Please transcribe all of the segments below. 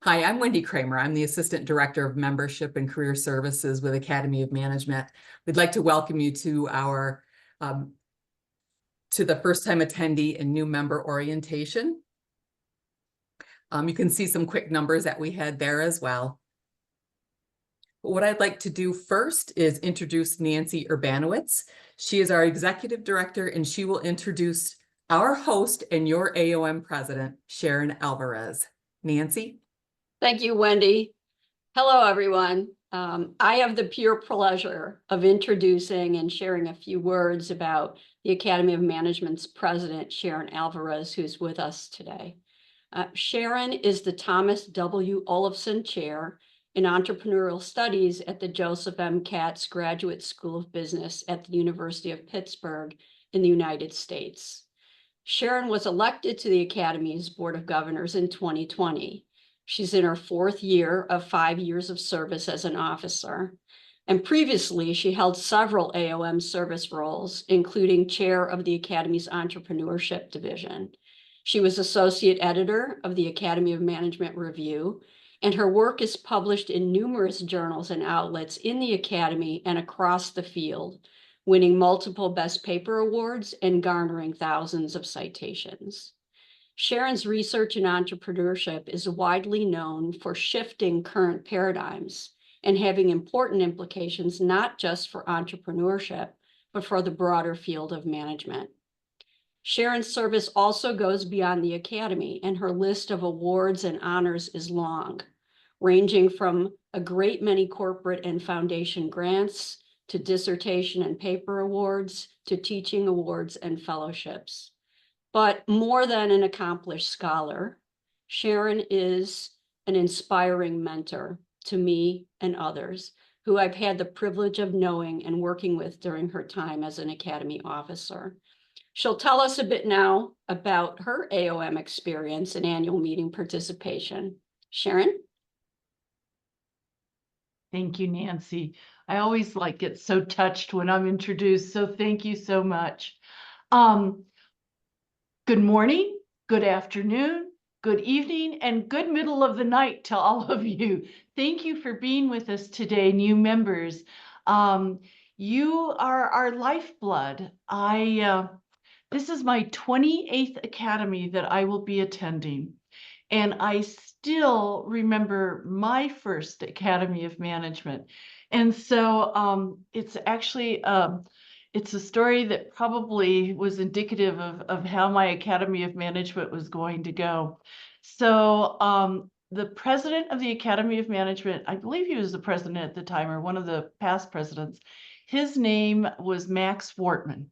Hi, I'm Wendy Kramer. I'm the Assistant Director of Membership and Career Services with Academy of Management. We'd like to welcome you to our to the first-time attendee and new member orientation. You can see some quick numbers that we had there as well. But what I'd like to do first is introduce Nancy Urbanowitz. She is our Executive Director, and she will introduce our host and your AOM President, Sharon Alvarez. Nancy? Thank you, Wendy. Hello, everyone. I have the pure pleasure of introducing and sharing a few words about the Academy of Management's president, Sharon Alvarez, who's with us today. Sharon is the Thomas W. Olafson Chair in Entrepreneurial Studies at the Joseph M. Katz Graduate School of Business at the University of Pittsburgh in the United States. Sharon was elected to the Academy's Board of Governors in 2020. She's in her 4th year of 5 years of service as an officer. And previously, she held several AOM service roles, including chair of the Academy's Entrepreneurship Division. She was associate editor of the Academy of Management Review, and her work is published in numerous journals and outlets in the Academy and across the field, winning multiple Best Paper awards and garnering thousands of citations. Sharon's research in entrepreneurship is widely known for shifting current paradigms and having important implications not just for entrepreneurship, but for the broader field of management. Sharon's service also goes beyond the Academy, and her list of awards and honors is long, ranging from a great many corporate and foundation grants to dissertation and paper awards to teaching awards and fellowships. But more than an accomplished scholar, Sharon is an inspiring mentor to me and others who I've had the privilege of knowing and working with during her time as an Academy officer. She'll tell us a bit now about her AOM experience and annual meeting participation. Sharon? Thank you, Nancy. I always get so touched when I'm introduced, so thank you so much. Good morning, good afternoon, good evening, and good middle of the night to all of you. Thank you for being with us today, new members. You are our lifeblood. This is my 28th Academy that I will be attending, and I still remember my first Academy of Management. And so it's actually it's a story that probably was indicative of how my Academy of Management was going to go. So the president of the Academy of Management, I believe he was the president at the time, or one of the past presidents, his name was Max Wortman.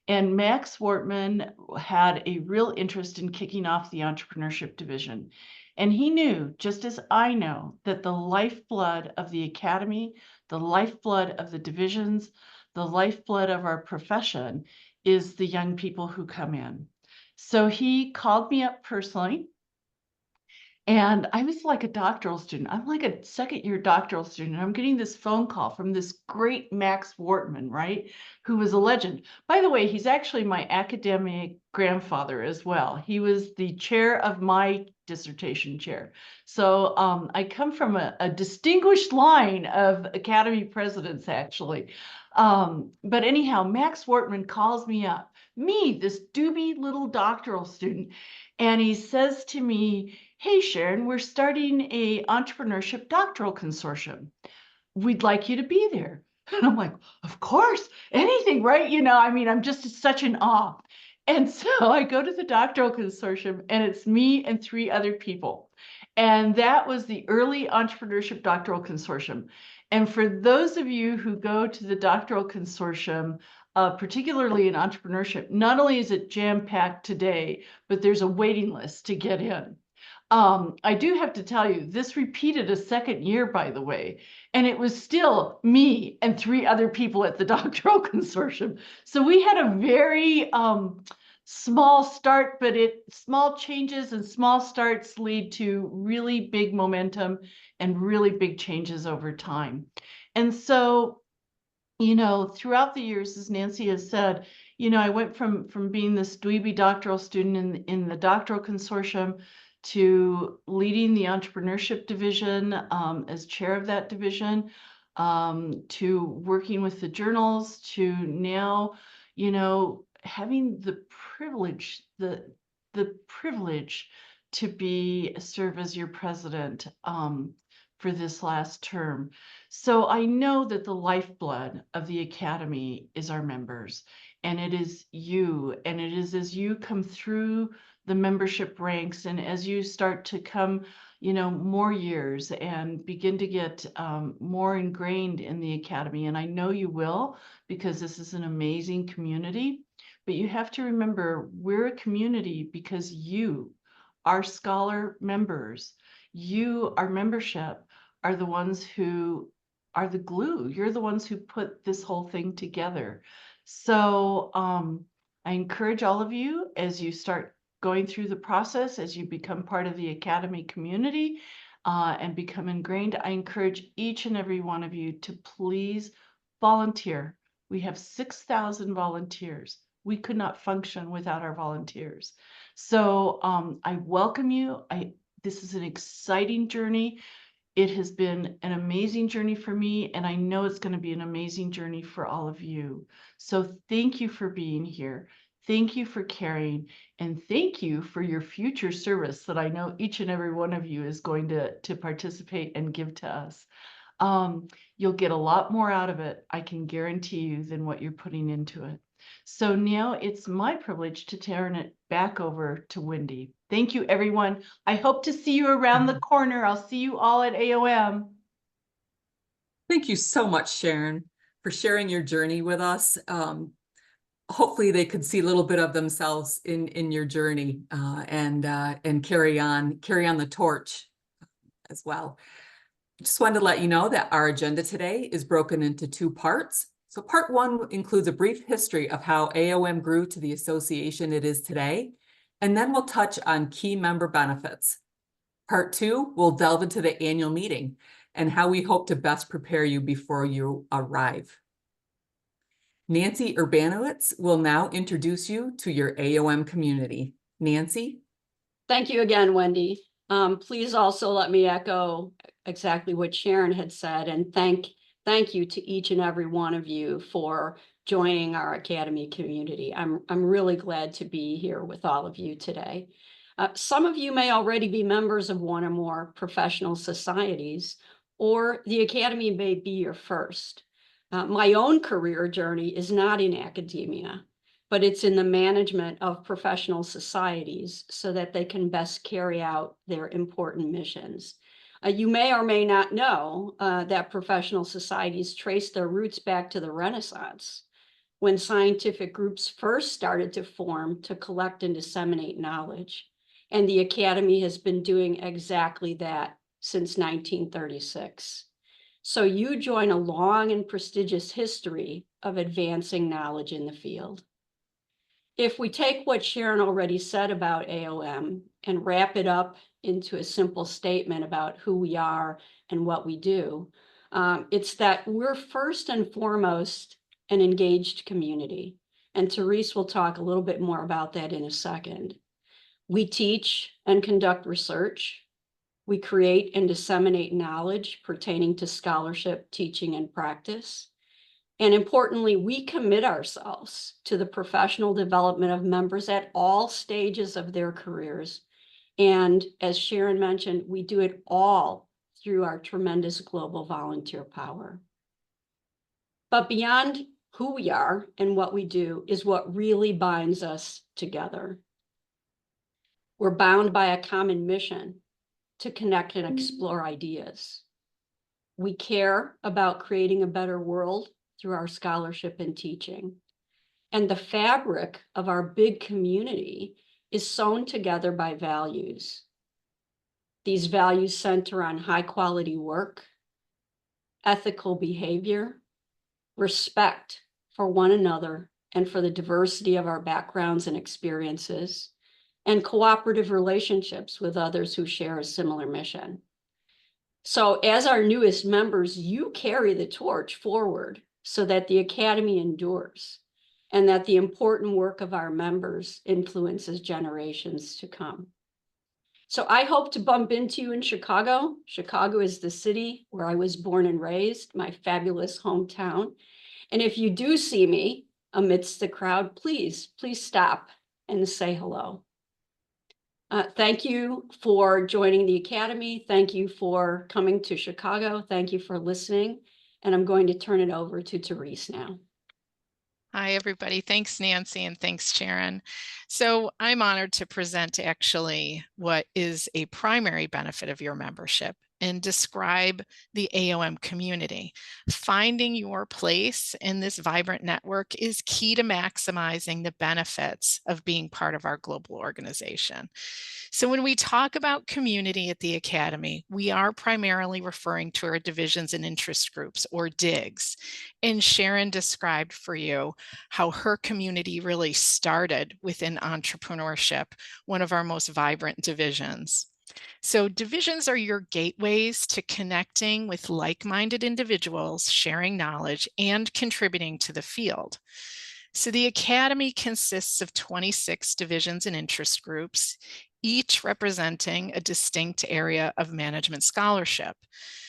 And Max Wortman had a real interest in kicking off the entrepreneurship division. And he knew, just as I know, that the lifeblood of the Academy, the lifeblood of the divisions, the lifeblood of our profession is the young people who come in. So he called me up personally. And I was like a doctoral student. I'm like a second-year doctoral student. I'm getting this phone call from this great Max Wortman, right? Who was a legend. By the way, he's actually my academic grandfather as well. He was the chair of my dissertation chair. So I come from a distinguished line of Academy presidents, actually. But anyhow, Max Wortman calls me up, me, this doobie little doctoral student, and he says to me, "Hey, Sharon, we're starting a entrepreneurship doctoral consortium. We'd like you to be there." And I'm like, of course, anything, right? I mean, I'm just such in awe. And so I go to the doctoral consortium, and it's me and 3 other people. And that was the early entrepreneurship doctoral consortium. And for those of you who go to the doctoral consortium, particularly in entrepreneurship, not only is it jam-packed today, but there's a waiting list to get in. I do have to tell you, this repeated a second year, by the way, and it was still me and 3 other people at the doctoral consortium. So we had a very small start, but small changes and small starts lead to really big momentum and really big changes over time. And so, throughout the years, as Nancy has said, I went from being this dweeby doctoral student in the doctoral consortium to leading the entrepreneurship division as chair of that division, to working with the journals, to now, you know, having the privilege, the privilege to serve as your president for this last term. So I know that the lifeblood of the Academy is our members, and it is you, and it is as you come through the membership ranks and as you start to come, you know, more years and begin to get more ingrained in the Academy. And I know you will, because this is an amazing community. But you have to remember, we're a community because you, our scholar members, you, our membership, are the ones who are the glue. You're the ones who put this whole thing together. So I encourage all of you, as you start going through the process, as you become part of the Academy community and become ingrained, I encourage each and every one of you to please volunteer. We have 6,000 volunteers. We could not function without our volunteers. So I welcome you. This is an exciting journey. It has been an amazing journey for me, and I know it's going to be an amazing journey for all of you. So thank you for being here. Thank you for caring, and thank you for your future service that I know each and every one of you is going to participate and give to us. You'll get a lot more out of it, I can guarantee you, than what you're putting into it. So now it's my privilege to turn it back over to Wendy. Thank you, everyone. I hope to see you around the corner. I'll see you all at AOM. Thank you so much, Sharon, for sharing your journey with us. Hopefully they could see a little bit of themselves in your journey and carry on the torch as well. Just wanted to let you know that our agenda today is broken into 2 parts. So part 1 includes a brief history of how AOM grew to the association it is today, and then we'll touch on key member benefits. Part 2 will delve into the annual meeting and how we hope to best prepare you before you arrive. Nancy Urbanowitz will now introduce you to your AOM community. Nancy? Thank you again, Wendy. Please also let me echo exactly what Sharon had said, and thank you to each and every one of you for joining our Academy community. I'm really glad to be here with all of you today. Some of you may already be members of one or more professional societies, or the Academy may be your first. My own career journey is not in academia, but it's in the management of professional societies so that they can best carry out their important missions. You may or may not know that professional societies trace their roots back to the Renaissance, when scientific groups first started to form to collect and disseminate knowledge. And the Academy has been doing exactly that since 1936. So you join a long and prestigious history of advancing knowledge in the field. If we take what Sharon already said about AOM and wrap it up into a simple statement about who we are and what we do, it's that we're first and foremost an engaged community. And Therese will talk a little bit more about that in a second. We teach and conduct research. We create and disseminate knowledge pertaining to scholarship, teaching, and practice. And importantly, we commit ourselves to the professional development of members at all stages of their careers. And as Sharon mentioned, we do it all through our tremendous global volunteer power. But beyond who we are and what we do is what really binds us together. We're bound by a common mission to connect and explore ideas. We care about creating a better world through our scholarship and teaching. And the fabric of our big community is sewn together by values. These values center on high quality work, ethical behavior, respect for one another and for the diversity of our backgrounds and experiences, and cooperative relationships with others who share a similar mission. So as our newest members, you carry the torch forward so that the Academy endures and that the important work of our members influences generations to come. So I hope to bump into you in Chicago. Chicago is the city where I was born and raised, my fabulous hometown. And if you do see me amidst the crowd, please stop and say hello. Thank you for joining the Academy. Thank you for coming to Chicago. Thank you for listening. And I'm going to turn it over to Therese now. Hi, everybody. Thanks, Nancy, and thanks, Sharon. So I'm honored to present actually what is a primary benefit of your membership and describe the AOM community. Finding your place in this vibrant network is key to maximizing the benefits of being part of our global organization. So when we talk about community at the Academy, we are primarily referring to our divisions and interest groups, or DIGs. And Sharon described for you how her community really started within entrepreneurship, one of our most vibrant divisions. So divisions are your gateways to connecting with like-minded individuals, sharing knowledge, and contributing to the field. So the Academy consists of 26 divisions and interest groups, each representing a distinct area of management scholarship.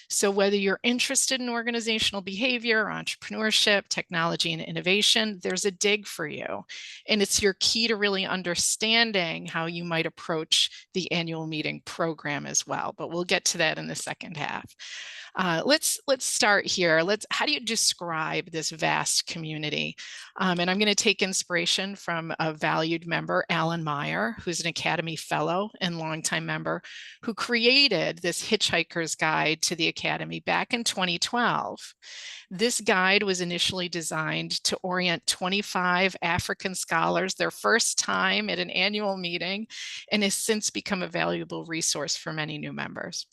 So whether you're interested in organizational behavior, entrepreneurship, technology, and innovation, there's a dig for you. And it's your key to really understanding how you might approach the annual meeting program as well. But we'll get to that in the second half. Let's start here. How do you describe this vast community? And I'm going to take inspiration from a valued member, Alan Meyer, who's an Academy Fellow and longtime member, who created this Hitchhiker's Guide to the Academy back in 2012. This guide was initially designed to orient 25 African scholars, their first time at an annual meeting, and has since become a valuable resource for many new members.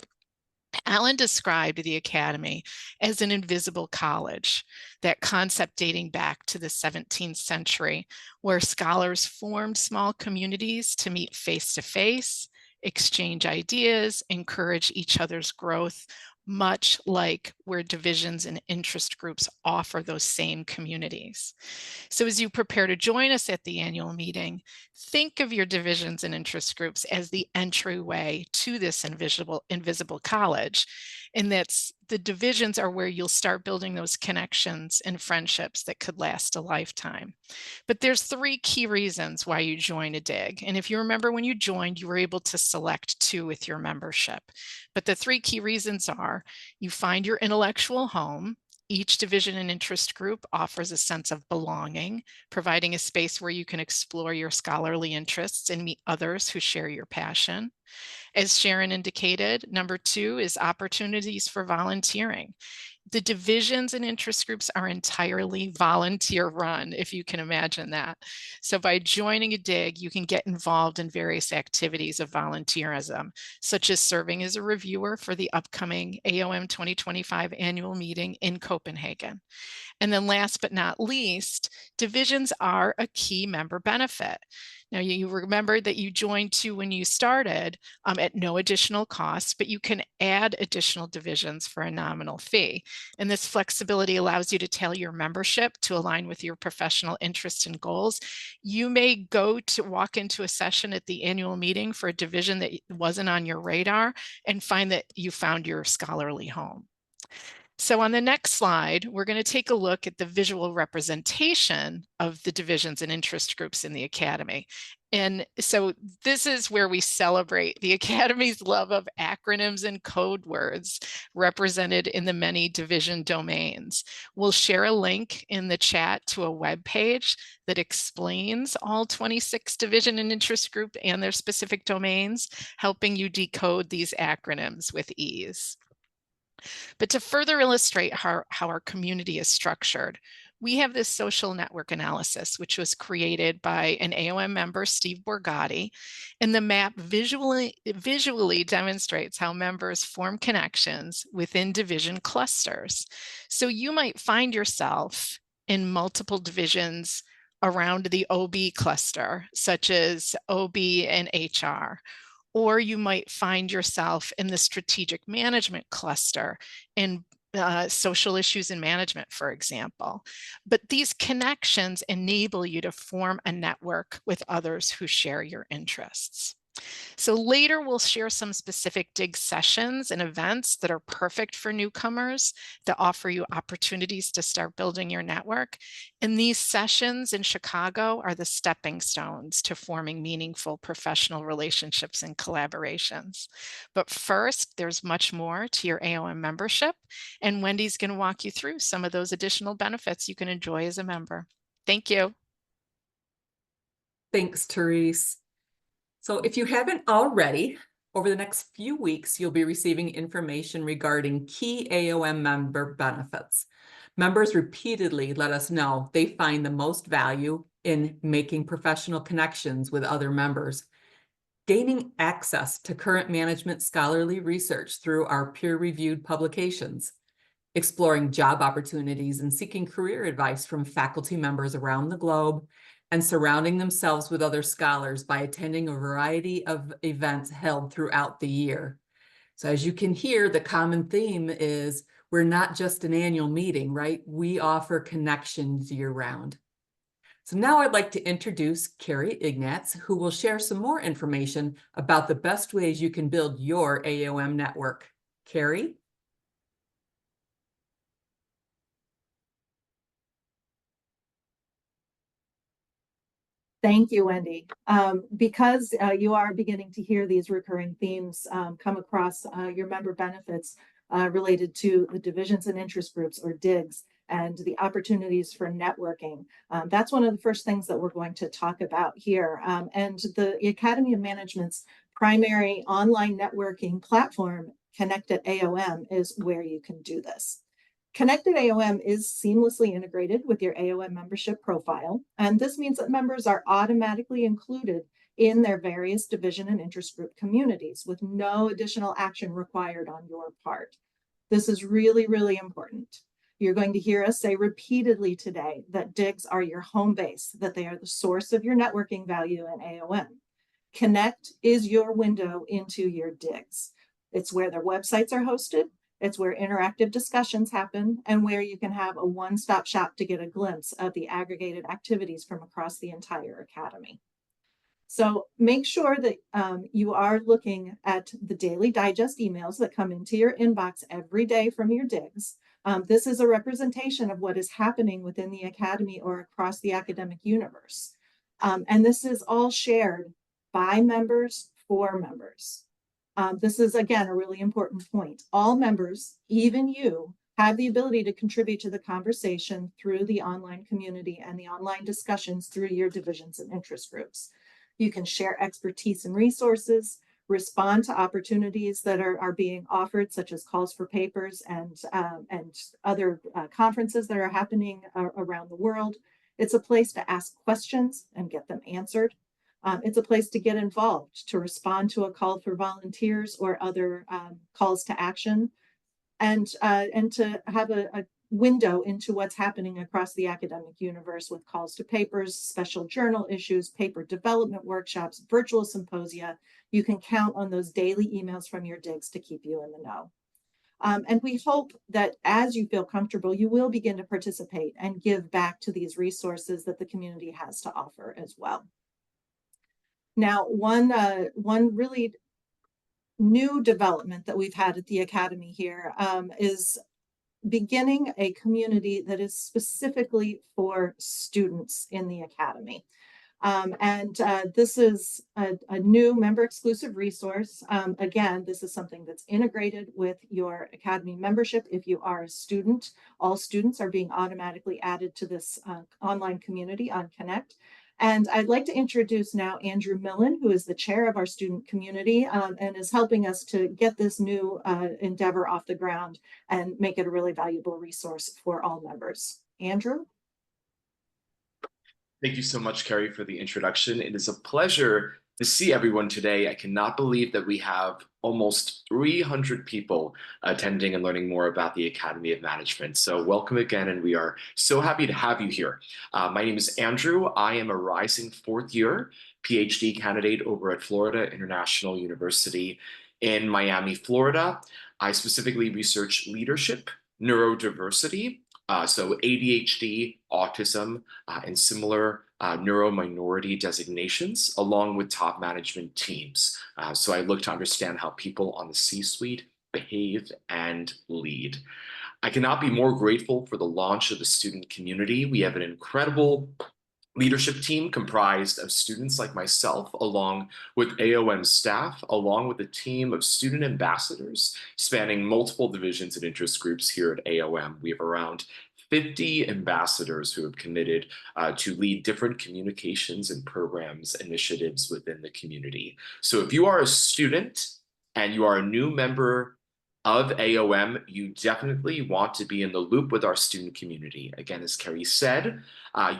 Alan described the Academy as an invisible college, that concept dating back to the 17th century, where scholars formed small communities to meet face-to-face, exchange ideas, encourage each other's growth, much like where divisions and interest groups offer those same communities. So as you prepare to join us at the annual meeting, think of your divisions and interest groups as the entryway to this invisible college. And that's the divisions are where you'll start building those connections and friendships that could last a lifetime. But there's 3 key reasons why you join a DIG. And if you remember when you joined, you were able to select 2 with your membership. But the 3 key reasons are you find your intellectual home. Each division and interest group offers a sense of belonging, providing a space where you can explore your scholarly interests and meet others who share your passion. As Sharon indicated, number 2 is opportunities for volunteering. The divisions and interest groups are entirely volunteer run, if you can imagine that. So by joining a DIG, you can get involved in various activities of volunteerism, such as serving as a reviewer for the upcoming AOM 2025 annual meeting in Copenhagen. And then last but not least, divisions are a key member benefit. Now, you remember that you joined 2 when you started at no additional cost, but you can add additional divisions for a nominal fee. And this flexibility allows you to tailor your membership to align with your professional interests and goals. You may walk into a session at the annual meeting for a division that wasn't on your radar and find that you found your scholarly home. So on the next slide, we're going to take a look at the visual representation of the divisions and interest groups in the Academy. And so this is where we celebrate the Academy's love of acronyms and code words represented in the many division domains. We'll share a link in the chat to a web page that explains all 26 division and interest group and their specific domains, helping you decode these acronyms with ease. But to further illustrate how our community is structured, we have this social network analysis, which was created by an AOM member, Steve Borgatti, and the map visually demonstrates how members form connections within division clusters. So you might find yourself in multiple divisions around the OB cluster, such as OB and HR. Or you might find yourself in the strategic management cluster in social issues and management, for example. But these connections enable you to form a network with others who share your interests. So later we'll share some specific DIG sessions and events that are perfect for newcomers that offer you opportunities to start building your network. And these sessions in Chicago are the stepping stones to forming meaningful professional relationships and collaborations. But first, there's much more to your AOM membership, and Wendy's going to walk you through some of those additional benefits you can enjoy as a member. Thank you. Thanks, Therese. So if you haven't already, over the next few weeks, you'll be receiving information regarding key AOM member benefits. Members repeatedly let us know they find the most value in making professional connections with other members, gaining access to current management scholarly research through our peer-reviewed publications, exploring job opportunities and seeking career advice from faculty members around the globe, and surrounding themselves with other scholars by attending a variety of events held throughout the year. So as you can hear, the common theme is we're not just an annual meeting, right? We offer connections year-round. So now I'd like to introduce Carrie Ignatz, who will share some more information about the best ways you can build your AOM network. Carrie? Thank you, Wendy. Because you are beginning to hear these recurring themes come across your member benefits related to the divisions and interest groups, or DIGs, and the opportunities for networking. That's one of the first things that we're going to talk about here. And the Academy of Management's primary online networking platform, Connected AOM, is where you can do this. Connected AOM is seamlessly integrated with your AOM membership profile, and this means that members are automatically included in their various division and interest group communities with no additional action required on your part. This is really, really important. You're going to hear us say repeatedly today that DIGs are your home base, that they are the source of your networking value in AOM. Connect is your window into your DIGs. It's where their websites are hosted. It's where interactive discussions happen, and where you can have a one-stop shop to get a glimpse of the aggregated activities from across the entire academy. So make sure that you are looking at the daily digest emails that come into your inbox every day from your DIGs. This is a representation of what is happening within the academy or across the academic universe. And this is all shared by members for members. This is, again, a really important point. All members, even you, have the ability to contribute to the conversation through the online community and the online discussions through your divisions and interest groups. You can share expertise and resources, respond to opportunities that are being offered, such as calls for papers and other conferences that are happening around the world. It's a place to ask questions and get them answered. It's a place to get involved, to respond to a call for volunteers or other calls to action, and to have a window into what's happening across the academic universe with calls to papers, special journal issues, paper development workshops, virtual symposia. You can count on those daily emails from your DIGs to keep you in the know. And we hope that as you feel comfortable, you will begin to participate and give back to these resources that the community has to offer as well. Now, one really new development that we've had at the Academy here is beginning a community that is specifically for students in the Academy. This is a new member-exclusive resource. Again, this is something that's integrated with your Academy membership. If you are a student, all students are being automatically added to this online community on Connect. And I'd like to introduce now Andrew Millen, who is the chair of our student community and is helping us to get this new endeavor off the ground and make it a really valuable resource for all members. Andrew? Thank you so much, Carrie, for the introduction. It is a pleasure to see everyone today. I cannot believe that we have almost 300 people attending and learning more about the Academy of Management. So welcome again, and we are so happy to have you here. My name is Andrew. I am a rising fourth-year PhD candidate over at Florida International University in Miami, Florida. I specifically research leadership, neurodiversity, so ADHD, autism, and similar neuro-minority designations, along with top management teams. So I look to understand how people on the C-suite behave and lead. I cannot be more grateful for the launch of the student community. We have an incredible leadership team comprised of students like myself, along with AOM staff, along with a team of student ambassadors spanning multiple divisions and interest groups here at AOM. We have around 50 ambassadors who have committed to lead different communications and programs initiatives within the community. So if you are a student and you are a new member of AOM, you definitely want to be in the loop with our student community. Again, as Carrie said,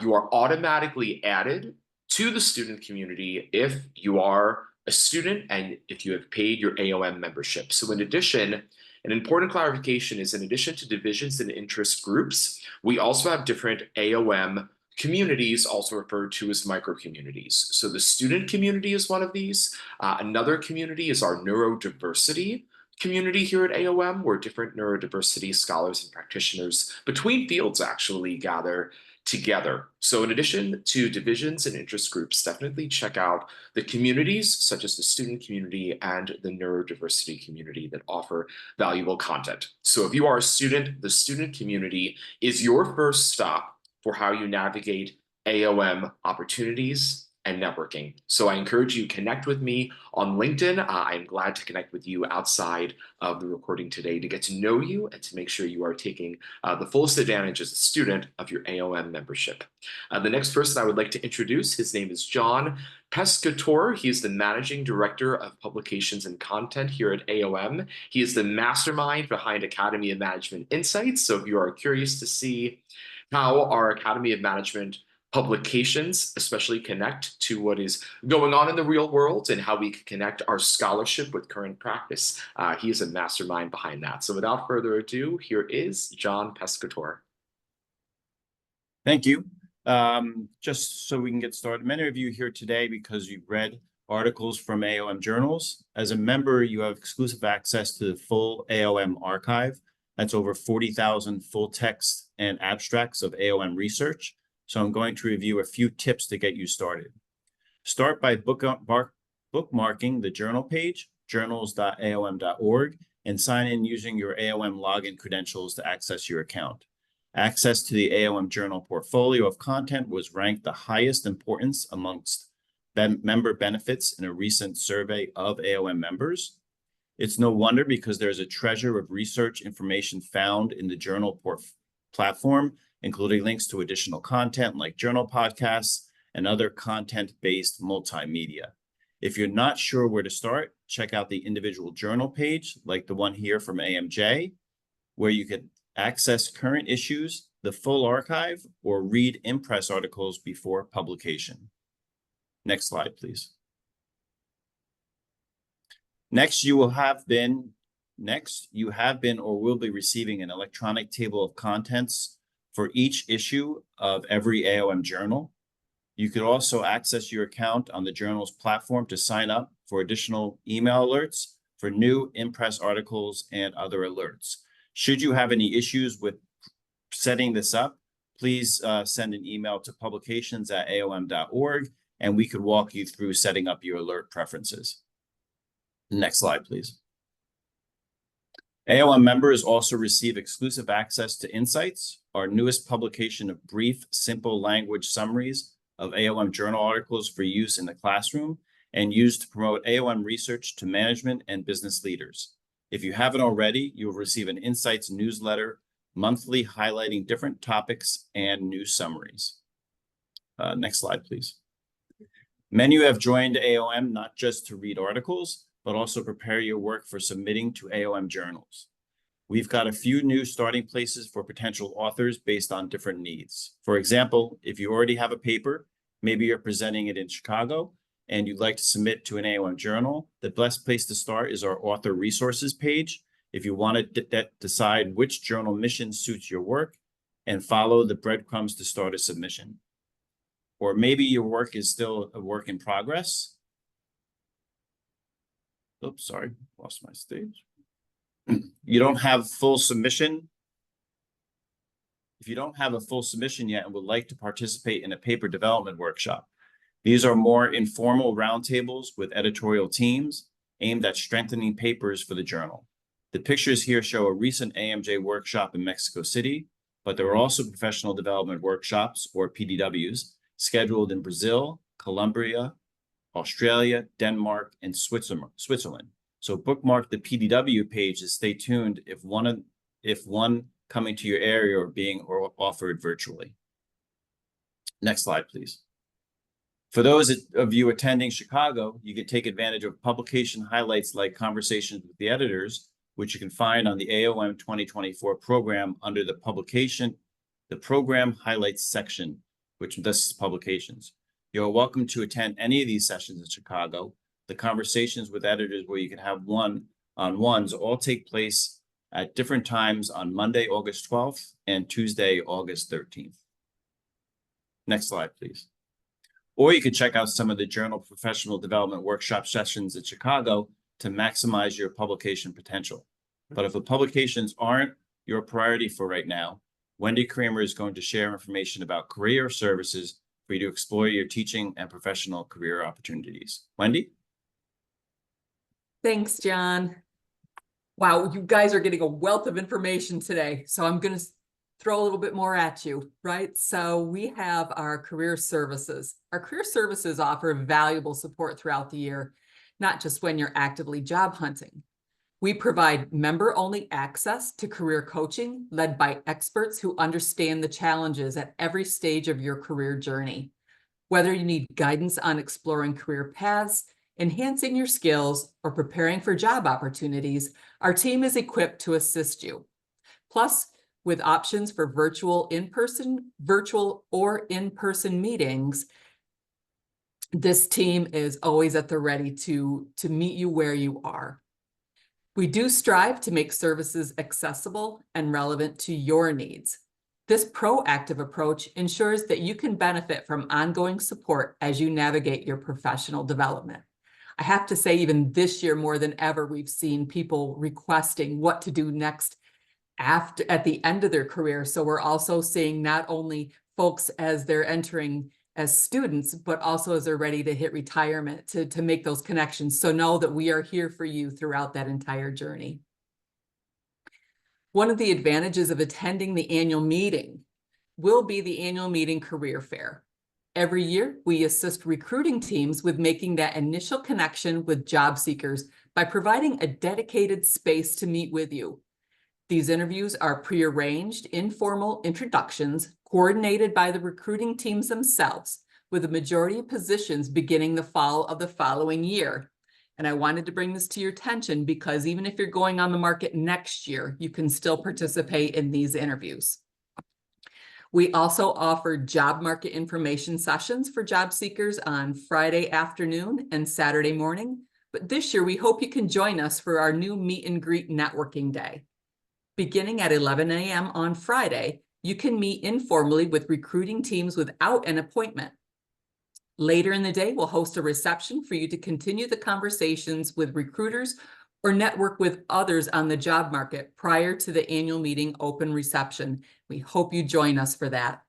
you are automatically added to the student community if you are a student and if you have paid your AOM membership. So in addition, an important clarification is in addition to divisions and interest groups, we also have different AOM communities, also referred to as micro-communities. So the student community is one of these. Another community is our neurodiversity community here at AOM, where different neurodiversity scholars and practitioners between fields actually gather together. So in addition to divisions and interest groups, definitely check out the communities such as the student community and the neurodiversity community that offer valuable content. So if you are a student, the student community is your first stop for how you navigate AOM opportunities and networking. So I encourage you to connect with me on LinkedIn. I'm glad to connect with you outside of the recording today to get to know you and to make sure you are taking the fullest advantage as a student of your AOM membership. The next person I would like to introduce, his name is John Pescatore. He is the Managing Director of Publications and Content here at AOM. He is the mastermind behind Academy of Management Insights. So if you are curious to see how our Academy of Management publications especially connect to what is going on in the real world and how we can connect our scholarship with current practice. He is a mastermind behind that. So without further ado, here is John Pescatore. Thank you. Just so we can get started, many of you here today because you've read articles from AOM journals. As a member, you have exclusive access to the full AOM archive. That's over 40,000 full text and abstracts of AOM research. So I'm going to review a few tips to get you started. Start by bookmarking the journal page, journals.aom.org, and sign in using your AOM login credentials to access your account. Access to the AOM journal portfolio of content was ranked the highest importance amongst member benefits in a recent survey of AOM members. It's no wonder because there's a treasure of research information found in the journal platform, including links to additional content like journal podcasts and other content-based multimedia. If you're not sure where to start, check out the individual journal page, like the one here from AMJ, where you can access current issues, the full archive, or read in-press articles before publication. Next slide, please. Next, you have been or will be receiving an electronic table of contents for each issue of every AOM journal. You could also access your account on the journal's platform to sign up for additional email alerts for new in-press articles and other alerts. Should you have any issues with setting this up, please send an email to publications@aom.org and we could walk you through setting up your alert preferences. Next slide, please. AOM members also receive exclusive access to Insights, our newest publication of brief, simple language summaries of AOM journal articles for use in the classroom and used to promote AOM research to management and business leaders. If you haven't already, you'll receive an Insights newsletter monthly highlighting different topics and news summaries. Next slide, please. Many of you have joined AOM not just to read articles, but also prepare your work for submitting to AOM journals. We've got a few new starting places for potential authors based on different needs. For example, if you already have a paper, maybe you're presenting it in Chicago, and you'd like to submit to an AOM journal, the best place to start is our author resources page. If you want to decide which journal mission suits your work and follow the breadcrumbs to start a submission. Or maybe your work is still a work in progress. Oops, sorry, lost my stage. You don't have full submission if you don't have a full submission yet and would like to participate in a paper development workshop. These are more informal roundtables with editorial teams aimed at strengthening papers for the journal. The pictures here show a recent AMJ workshop in Mexico City, but there are also professional development workshops, or PDWs, scheduled in Brazil, Colombia, Australia, Denmark, and Switzerland. So bookmark the PDW page and stay tuned if one coming to your area or being offered virtually. Next slide, please. For those of you attending Chicago, you can take advantage of publication highlights like conversations with the editors, which you can find on the AOM 2024 program under the program highlights section, which lists publications. You're welcome to attend any of these sessions in Chicago. The conversations with editors where you can have one-on-ones all take place at different times on Monday, August 12th and Tuesday, August 13th. Next slide, please. Or you can check out some of the journal professional development workshop sessions in Chicago to maximize your publication potential. But if the publications aren't your priority for right now, Wendy Kramer is going to share information about career services for you to explore your teaching and professional career opportunities. Wendy? Thanks, John. Wow, you guys are getting a wealth of information today. So I'm going to throw a little bit more at you, right? So we have our career services. Our career services offer valuable support throughout the year, not just when you're actively job hunting. We provide member-only access to career coaching led by experts who understand the challenges at every stage of your career journey. Whether you need guidance on exploring career paths, enhancing your skills, or preparing for job opportunities, our team is equipped to assist you. Plus, with options for virtual or in-person meetings, this team is always at the ready to meet you where you are. We do strive to make services accessible and relevant to your needs. This proactive approach ensures that you can benefit from ongoing support as you navigate your professional development. I have to say, even this year, more than ever, we've seen people requesting what to do next at the end of their career. So we're also seeing not only folks as they're entering as students, but also as they're ready to hit retirement to make those connections. So know that we are here for you throughout that entire journey. One of the advantages of attending the annual meeting will be the annual meeting career fair. Every year, we assist recruiting teams with making that initial connection with job seekers by providing a dedicated space to meet with you. These interviews are pre-arranged, informal introductions coordinated by the recruiting teams themselves, with the majority of positions beginning the fall of the following year. And I wanted to bring this to your attention because even if you're going on the market next year, you can still participate in these interviews. We also offer job market information sessions for job seekers on Friday afternoon and Saturday morning. But this year, we hope you can join us for our new meet and greet networking day. Beginning at 11 a.m. on Friday, you can meet informally with recruiting teams without an appointment. Later in the day, we'll host a reception for you to continue the conversations with recruiters or network with others on the job market prior to the annual meeting open reception. We hope you join us for that.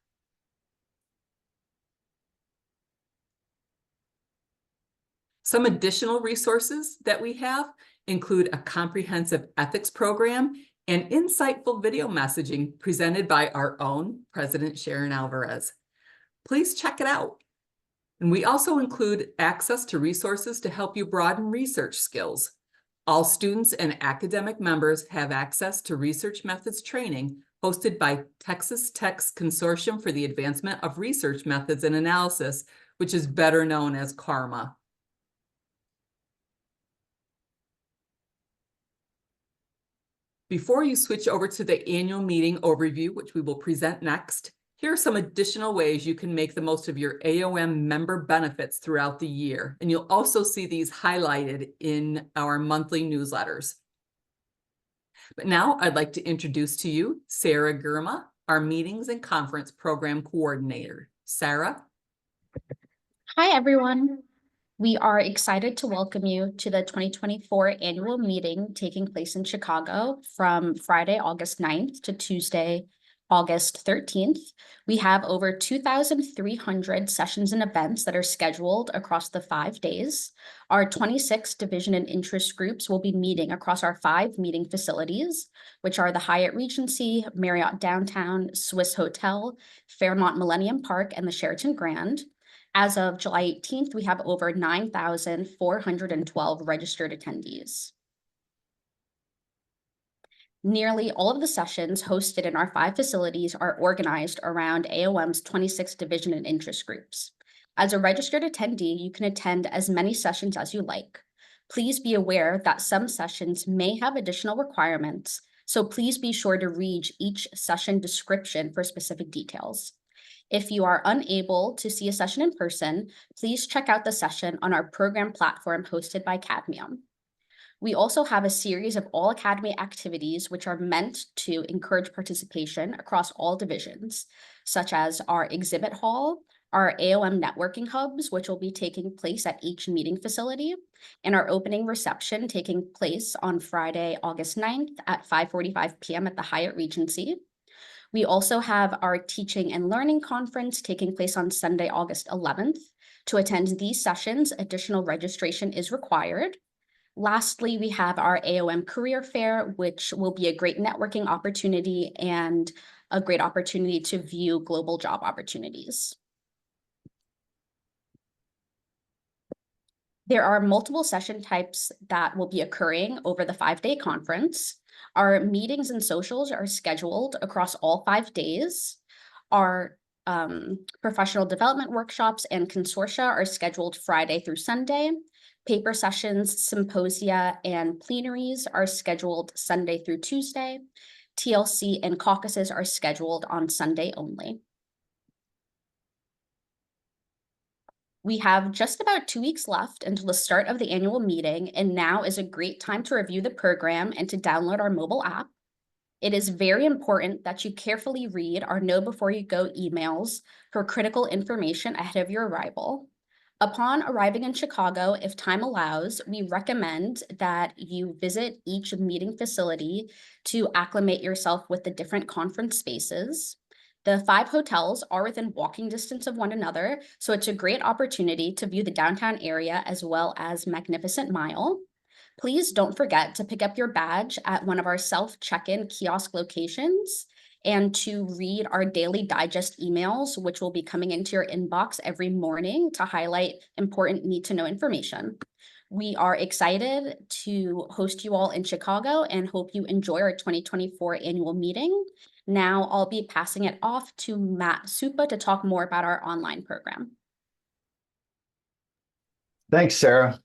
Some additional resources that we have include a comprehensive ethics program and insightful video messaging presented by our own President Sharon Alvarez. Please check it out. And we also include access to resources to help you broaden research skills. All students and academic members have access to research methods training hosted by Texas Tech's Consortium for the Advancement of Research Methods and Analysis, which is better known as CARMA. Before you switch over to the annual meeting overview, which we will present next, here are some additional ways you can make the most of your AOM member benefits throughout the year. And you'll also see these highlighted in our monthly newsletters. But now I'd like to introduce to you Sarah Girma, our Meetings and Conference Program Coordinator. Sarah? Hi, everyone. We are excited to welcome you to the 2024 annual meeting taking place in Chicago from Friday, August 9th to Tuesday, August 13th, we have over 2,300 sessions and events that are scheduled across the 5 days. Our 26 division and interest groups will be meeting across our 5 meeting facilities, which are the Hyatt Regency, Marriott Downtown, Swiss Hotel, Fairmont Millennium Park, and the Sheraton Grand. As of July 18th, we have over 9,412 registered attendees. Nearly all of the sessions hosted in our 5 facilities are organized around AOM's 26 division and interest groups. As a registered attendee, you can attend as many sessions as you like. Please be aware that some sessions may have additional requirements, so please be sure to read each session description for specific details. If you are unable to see a session in person, please check out the session on our program platform hosted by Cadmium. We also have a series of all Academy activities which are meant to encourage participation across all divisions, such as our exhibit hall, our AOM networking hubs, which will be taking place at each meeting facility, and our opening reception taking place on Friday, August 9th at 5:45 p.m. at the Hyatt Regency. We also have our teaching and learning conference taking place on Sunday, August 11th. To attend these sessions, additional registration is required. Lastly, we have our AOM Career Fair, which will be a great networking opportunity and a great opportunity to view global job opportunities. There are multiple session types that will be occurring over the 5-day conference. Our meetings and socials are scheduled across all 5 days. Our professional development workshops and consortia are scheduled Friday through Sunday. Paper sessions, symposia, and plenaries are scheduled Sunday through Tuesday. TLC and caucuses are scheduled on Sunday only. We have just about 2 weeks left until the start of the annual meeting, and now is a great time to review the program and to download our mobile app. It is very important that you carefully read our Know Before You Go emails for critical information ahead of your arrival. Upon arriving in Chicago, if time allows, we recommend that you visit each meeting facility to acclimate yourself with the different conference spaces. The 5 hotels are within walking distance of one another, so it's a great opportunity to view the downtown area as well as Magnificent Mile. Please don't forget to pick up your badge at one of our self-check-in kiosk locations and to read our daily digest emails, which will be coming into your inbox every morning to highlight important need-to-know information. We are excited to host you all in Chicago and hope you enjoy our 2024 annual meeting. Now I'll be passing it off to Matt Supa to talk more about our online program. Thanks, Sarah.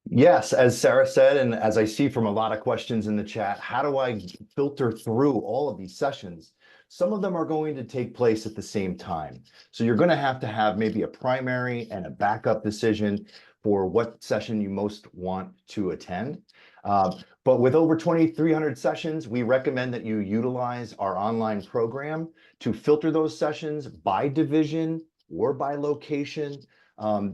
Yes, as Sarah said, and as I see from a lot of questions in the chat, how do I filter through all of these sessions? Some of them are going to take place at the same time. So you're going to have maybe a primary and a backup decision for what session you most want to attend. But with over 2,300 sessions, we recommend that you utilize our online program to filter those sessions by division or by location.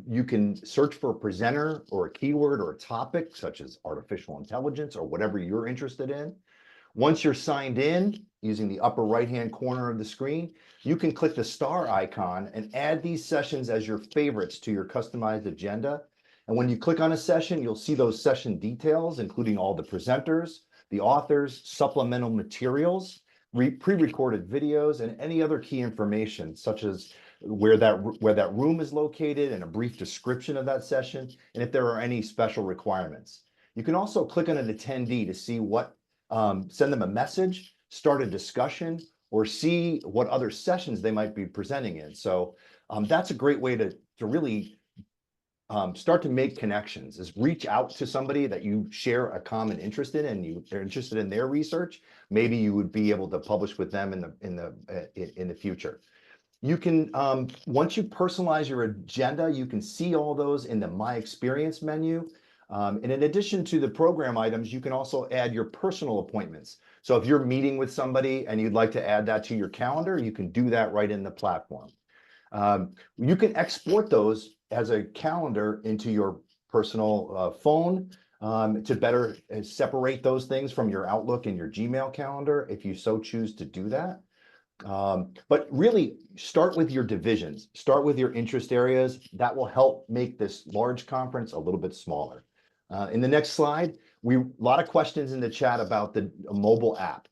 You can search for a presenter or a keyword or a topic such as artificial intelligence or whatever you're interested in. Once you're signed in using the upper right-hand corner of the screen, you can click the star icon and add these sessions as your favorites to your customized agenda. And when you click on a session, you'll see those session details, including all the presenters, the authors, supplemental materials, pre-recorded videos, and any other key information such as where that room is located and a brief description of that session, and if there are any special requirements. You can also click on an attendee to see what, send them a message, start a discussion, or see what other sessions they might be presenting in. So that's a great way to really start to make connections, is reach out to somebody that you share a common interest in and you're interested in their research. Maybe you would be able to publish with them in the future. You can, once you personalize your agenda, you can see all those in the My Experience menu. And in addition to the program items, you can also add your personal appointments. So if you're meeting with somebody and you'd like to add that to your calendar, you can do that right in the platform. You can export those as a calendar into your personal phone to better separate those things from your Outlook and your Gmail calendar if you so choose to do that. But really start with your divisions, start with your interest areas. That will help make this large conference a little bit smaller. In the next slide, a lot of questions in the chat about the mobile app.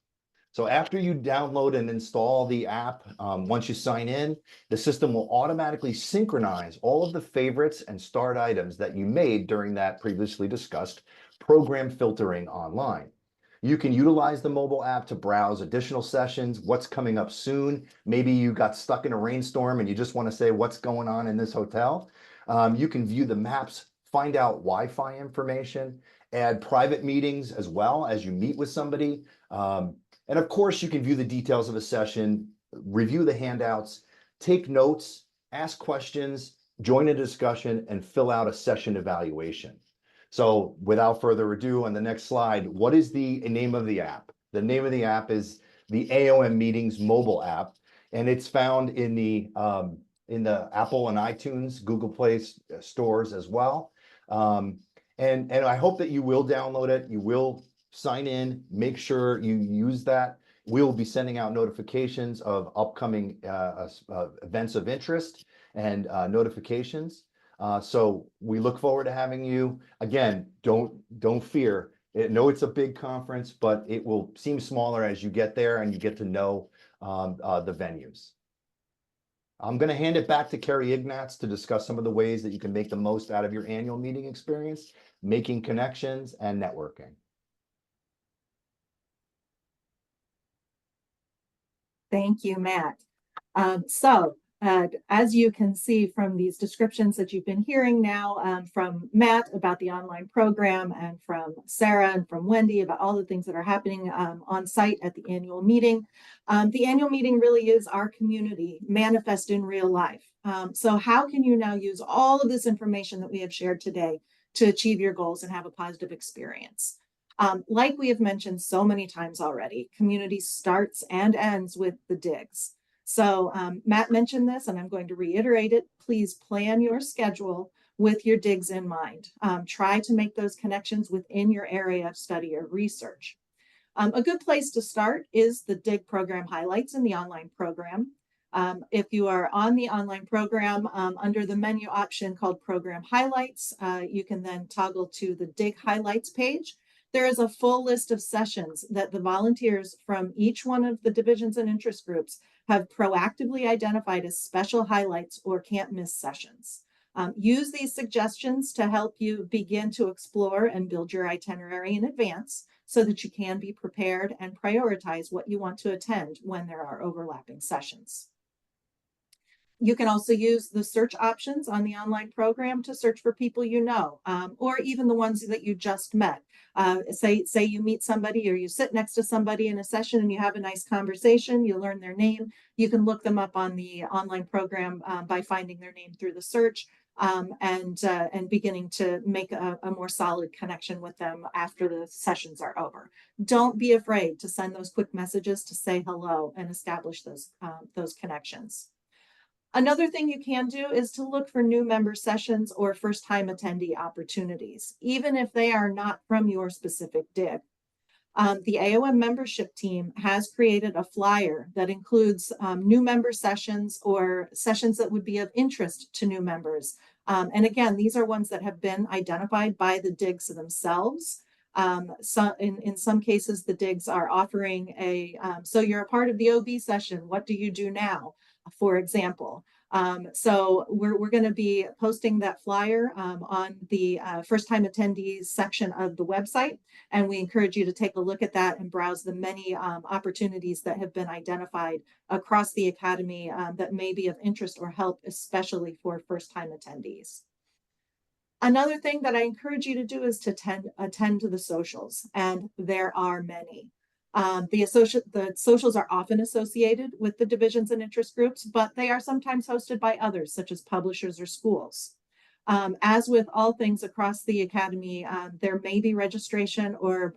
So after you download and install the app, once you sign in, the system will automatically synchronize all of the favorites and start items that you made during that previously discussed program filtering online. You can utilize the mobile app to browse additional sessions, what's coming up soon. Maybe you got stuck in a rainstorm and you just want to say what's going on in this hotel. You can view the maps, find out Wi-Fi information, add private meetings as well as you meet with somebody. And of course, you can view the details of a session, review the handouts, take notes, ask questions, join a discussion, and fill out a session evaluation. So without further ado, on the next slide, what is the name of the app? The name of the app is the AOM Meetings mobile app, and it's found in the Apple and iTunes, Google Play stores as well. And I hope that you will download it. You will sign in, make sure you use that. We'll be sending out notifications of upcoming events of interest and notifications. So we look forward to having you. Again, don't fear. No, it's a big conference, but it will seem smaller as you get there and you get to know the venues. I'm going to hand it back to Carrie Ignatz to discuss some of the ways that you can make the most out of your annual meeting experience, making connections and networking. Thank you, Matt. As you can see from these descriptions that you've been hearing now from Matt about the online program and from Sarah and from Wendy about all the things that are happening on site at the annual meeting really is our community manifest in real life. So how can you now use all of this information that we have shared today to achieve your goals and have a positive experience? Like we have mentioned so many times already, community starts and ends with the digs. So Matt mentioned this, and I'm going to reiterate it. Please plan your schedule with your digs in mind. Try to make those connections within your area of study or research. A good place to start is the dig program highlights in the online program. If you are on the online program, under the menu option called Program Highlights, you can then toggle to the dig highlights page. There is a full list of sessions that the volunteers from each one of the divisions and interest groups have proactively identified as special highlights or can't miss sessions. Use these suggestions to help you begin to explore and build your itinerary in advance so that you can be prepared and prioritize what you want to attend when there are overlapping sessions. You can also use the search options on the online program to search for people you know, or even the ones that you just met. Say you meet somebody or you sit next to somebody in a session and you have a nice conversation, you learn their name. You can look them up on the online program by finding their name through the search and beginning to make a more solid connection with them after the sessions are over. Don't be afraid to send those quick messages to say hello and establish those connections. Another thing you can do is to look for new member sessions or first-time attendee opportunities, even if they are not from your specific dig. The AOM membership team has created a flyer that includes new member sessions or sessions that would be of interest to new members. And again, these are ones that have been identified by the digs themselves. So in some cases, the digs are offering so you're a part of the OB session, what do you do now? For example. So we're going to be posting that flyer on the first-time attendees section of the website, and we encourage you to take a look at that and browse the many opportunities that have been identified across the Academy that may be of interest or help, especially for first-time attendees. Another thing that I encourage you to do is to attend to the socials, and there are many. The socials are often associated with the divisions and interest groups, but they are sometimes hosted by others, such as publishers or schools. As with all things across the Academy, there may be registration or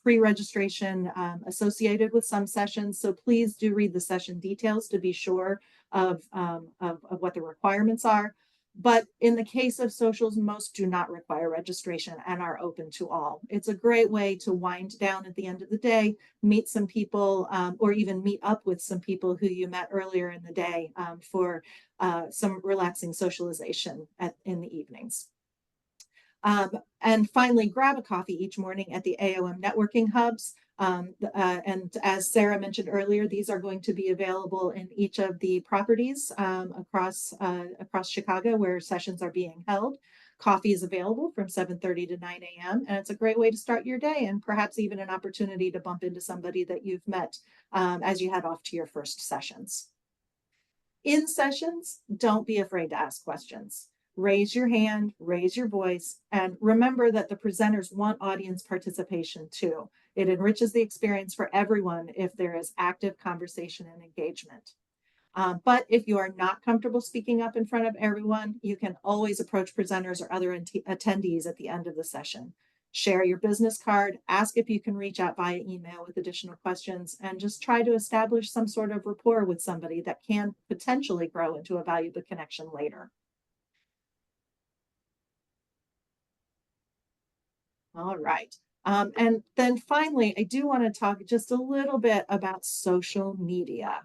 pre-registration associated with some sessions, so please do read the session details to be sure of what the requirements are. But in the case of socials, most do not require registration and are open to all. It's a great way to wind down at the end of the day, meet some people, or even meet up with some people who you met earlier in the day for some relaxing socialization in the evenings. And finally, grab a coffee each morning at the AOM networking hubs. And as Sarah mentioned earlier, these are going to be available in each of the properties across Chicago where sessions are being held. Coffee is available from 7:30 to 9 a.m. And it's a great way to start your day and perhaps even an opportunity to bump into somebody that you've met as you head off to your first sessions. In sessions, don't be afraid to ask questions. Raise your hand, raise your voice, and remember that the presenters want audience participation too. It enriches the experience for everyone if there is active conversation and engagement. But if you are not comfortable speaking up in front of everyone, you can always approach presenters or other attendees at the end of the session. Share your business card, ask if you can reach out via email with additional questions, and just try to establish some sort of rapport with somebody that can potentially grow into a valuable connection later. All right. And then finally, I do want to talk just a little bit about social media.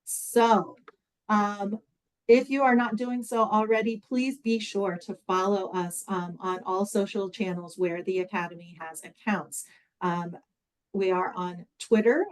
So if you are not doing so already, please be sure to follow us on all social channels where the Academy has accounts. We are on Twitter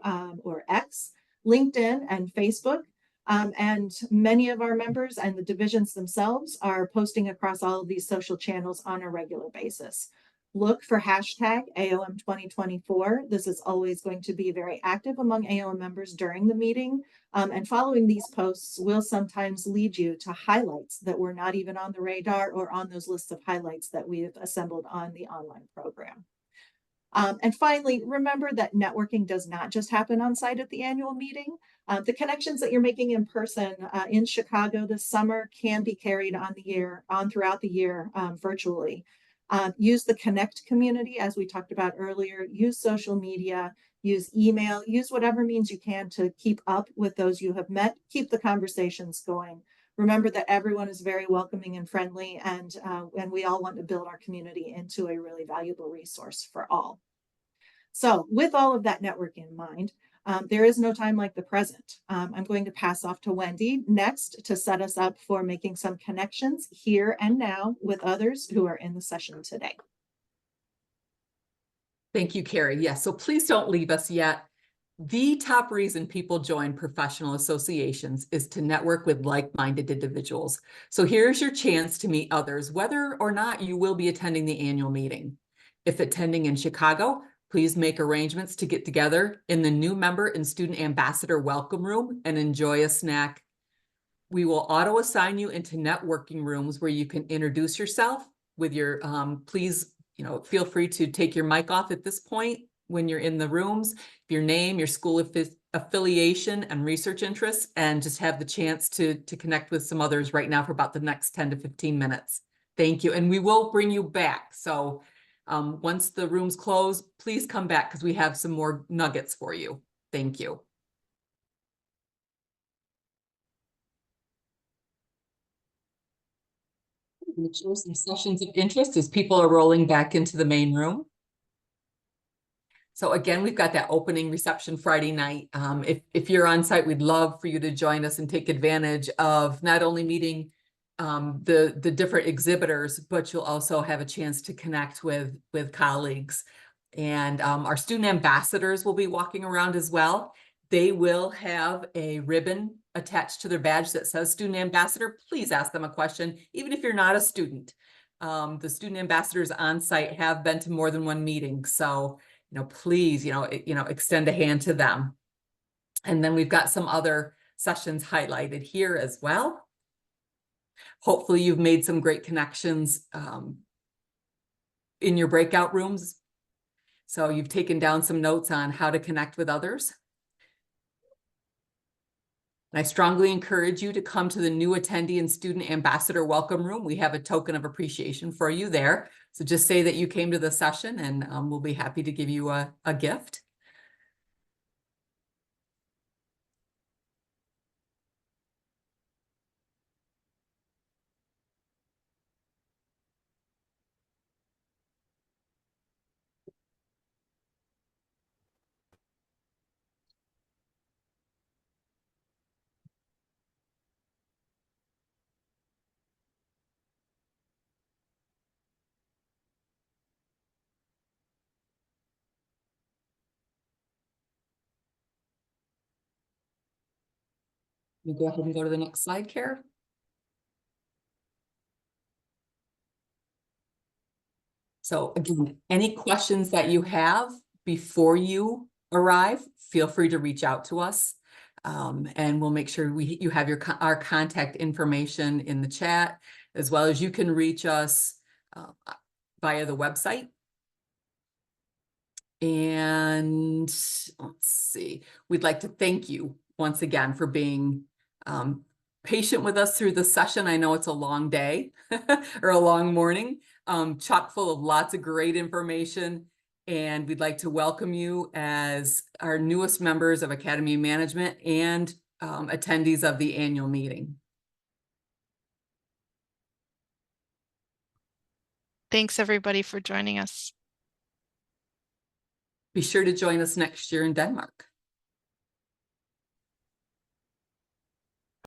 or X, LinkedIn, and Facebook. And many of our members and the divisions themselves are posting across all of these social channels on a regular basis. Look for hashtag AOM 2024. This is always going to be very active among AOM members during the meeting. And following these posts will sometimes lead you to highlights that were not even on the radar or on those lists of highlights that we've assembled on the online program. And finally, remember that networking does not just happen on site at the annual meeting. The connections that you're making in person in Chicago this summer can be carried on throughout the year virtually. Use the Connect community, as we talked about earlier. Use social media, use email, use whatever means you can to keep up with those you have met, keep the conversations going. Remember that everyone is very welcoming and friendly, and we all want to build our community into a really valuable resource for all. So with all of that networking in mind, there is no time like the present. I'm going to pass off to Wendy next to set us up for making some connections here and now with others who are in the session today. Thank you, Carrie. Yes, so please don't leave us yet. The top reason people join professional associations is to network with like-minded individuals. So here's your chance to meet others, whether or not you will be attending the annual meeting. If attending in Chicago, please make arrangements to get together in the new member and student ambassador welcome room and enjoy a snack. We will auto-assign you into networking rooms where you can introduce yourself with your, please, feel free to take your mic off at this point when you're in the rooms, your name, your school affiliation and research interests, and just have the chance to connect with some others right now for about the next 10 to 15 minutes. Thank you. And we will bring you back. So once the rooms close, please come back because we have some more nuggets for you. Thank you. We'll show some sessions of interest as people are rolling back into the main room. So again, we've got that opening reception Friday night. If you're on site, we'd love for you to join us and take advantage of not only meeting the different exhibitors, but you'll also have a chance to connect with colleagues. And our student ambassadors will be walking around as well. They will have a ribbon attached to their badge that says student ambassador. Please ask them a question, even if you're not a student. The student ambassadors on site have been to more than one meeting. So please, extend a hand to them. And then we've got some other sessions highlighted here as well. Hopefully you've made some great connections in your breakout rooms. So you've taken down some notes on how to connect with others. And I strongly encourage you to come to the new attendee and student ambassador welcome room. We have a token of appreciation for you there. So just say that you came to the session and we'll be happy to give you a gift. You go ahead and go to the next slide, Kara. So again, any questions that you have before you arrive, feel free to reach out to us. And we'll make sure you have our contact information in the chat, as well as you can reach us via the website. And let's see, we'd like to thank you once again for being patient with us through the session. I know it's a long day or a long morning, chock full of lots of great information. And we'd like to welcome you as our newest members of Academy of Management and attendees of the annual meeting. Thanks, everybody, for joining us. Be sure to join us next year in Denmark.